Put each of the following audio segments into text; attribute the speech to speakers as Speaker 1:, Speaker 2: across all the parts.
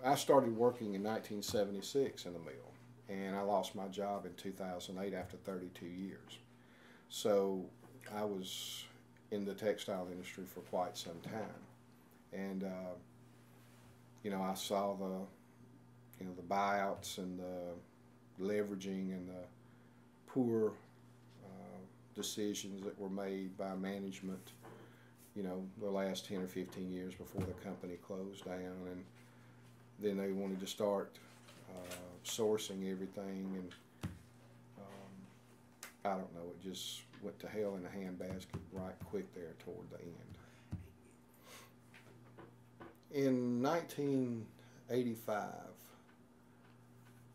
Speaker 1: I started working in 1976 in the mill, and I lost my job in 2008 after 32 years. So I was in the textile industry for quite some time, and I saw the buyouts and the leveraging and the poor decisions that were made by management, the last 10 or 15 years before the company closed down. And then they wanted to start sourcing everything, and I don't know, it just went to hell in a handbasket right quick there toward the end. In 1985,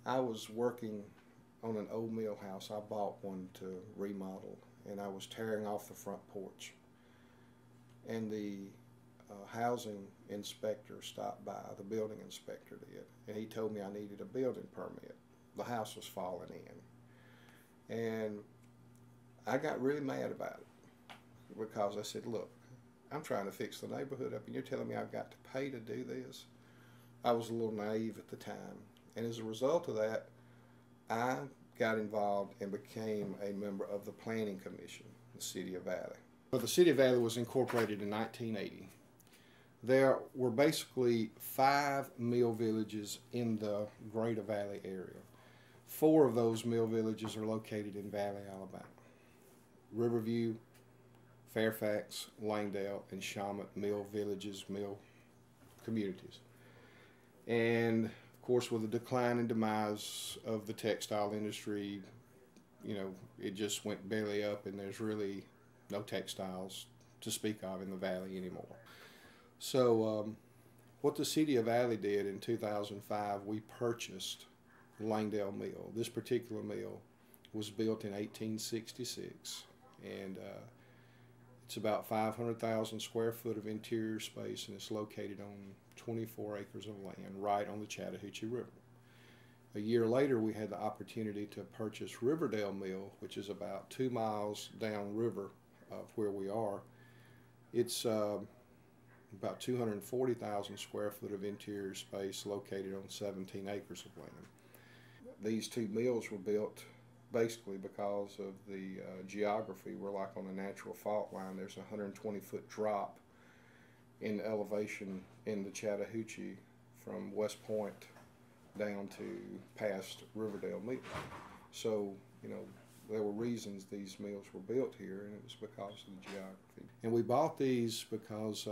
Speaker 1: I was working on an old mill house. I bought one to remodel, and I was tearing off the front porch. And the housing inspector stopped by, the building inspector did, and he told me I needed a building permit. The house was falling in. And I got really mad about it because I said, look, I'm trying to fix the neighborhood up, and you're telling me I've got to pay to do this? I was a little naive at the time. And as a result of that, I got involved and became a member of the Planning Commission, the City of Valley. Well, the City of Valley was incorporated in 1980. There were basically 5 mill villages in the Greater Valley area. 4 of those mill villages are located in Valley, Alabama. Riverview, Fairfax, Langdale, and Shawmut mill villages, mill communities. And of course, with the decline and demise of the textile industry, it just went belly up, and there's really no textiles to speak of in the valley anymore. So what the City of Valley did in 2005, we purchased Langdale Mill. This particular mill was built in 1866, and it's about 500,000 square foot of interior space, and it's located on 24 acres of land right on the Chattahoochee River. A year later, we had the opportunity to purchase Riverdale Mill, which is about 2 miles downriver of where we are. It's about 240,000 square foot of interior space located on 17 acres of land. These 2 mills were built basically because of the geography. We're like on a natural fault line. There's a 120-foot drop in elevation in the Chattahoochee from West Point down to past Riverdale Mill. So, there were reasons these mills were built here, and it was because of the geography. And we bought these because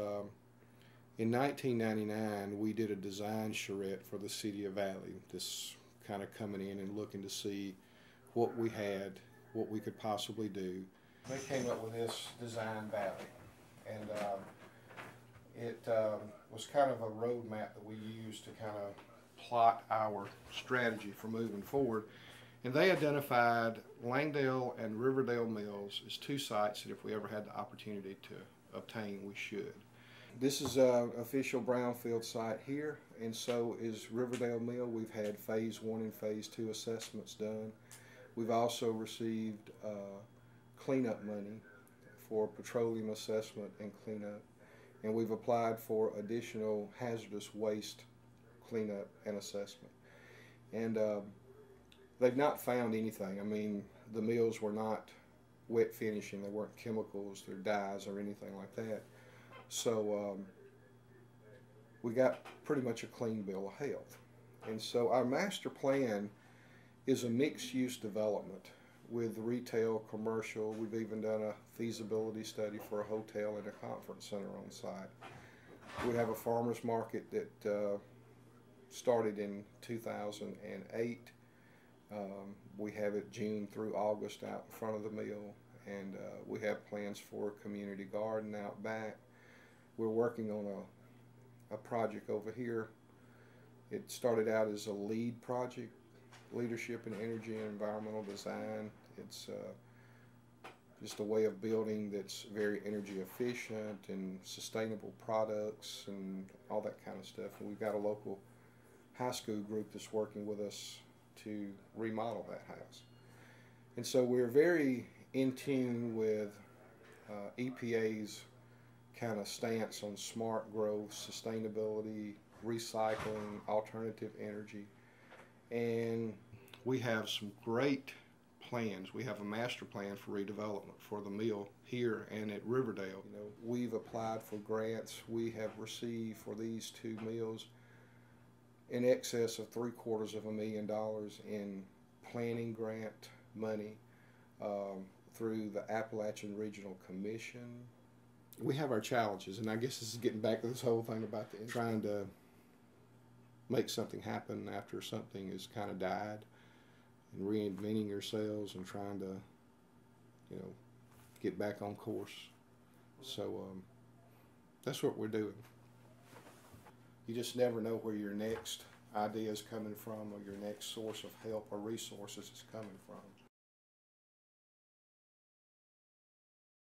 Speaker 1: in 1999 we did a design charrette for the City of Valley, this kind of coming in and looking to see what we had, what we could possibly do. They came up with this design valley, and it was kind of a roadmap that we used to kind of plot our strategy for moving forward. And they identified Langdale and Riverdale Mills as 2 sites that if we ever had the opportunity to obtain, we should. This is an official brownfield site here, and so is Riverdale Mill. We've had phase 1 and phase 2 assessments done. We've also received cleanup money for petroleum assessment and cleanup, and we've applied for additional hazardous waste cleanup and assessment. And they've not found anything. I mean, the mills were not wet finishing. They weren't chemicals or dyes or anything like that. So we got pretty much a clean bill of health. And so our master plan is a mixed-use development with retail, commercial. We've even done a feasibility study for a hotel and a conference center on site. We have a farmer's market that started in 2008. We have it June through August out in front of the mill, and we have plans for a community garden out back. We're working on a project over here. It started out as a LEED project, Leadership in Energy and Environmental Design. It's just a way of building that's very energy efficient and sustainable products and all that kind of stuff. And we've got a local high school group that's working with us to remodel that house. And so we're very in tune with EPA's kind of stance on smart growth, sustainability, recycling, alternative energy, and we have some great plans. We have a master plan for redevelopment for the mill here and at Riverdale. You know, we've applied for grants. We have received for these two mills in excess of $750,000 in planning grant money through the Appalachian Regional Commission. We have our challenges, and I guess this is getting back to this whole thing about trying to make something happen after something has kind of died, and reinventing yourselves and trying to, you know, get back on course. So that's what we're doing. You just never know where your next idea is coming from or your next source of help or resources is coming from.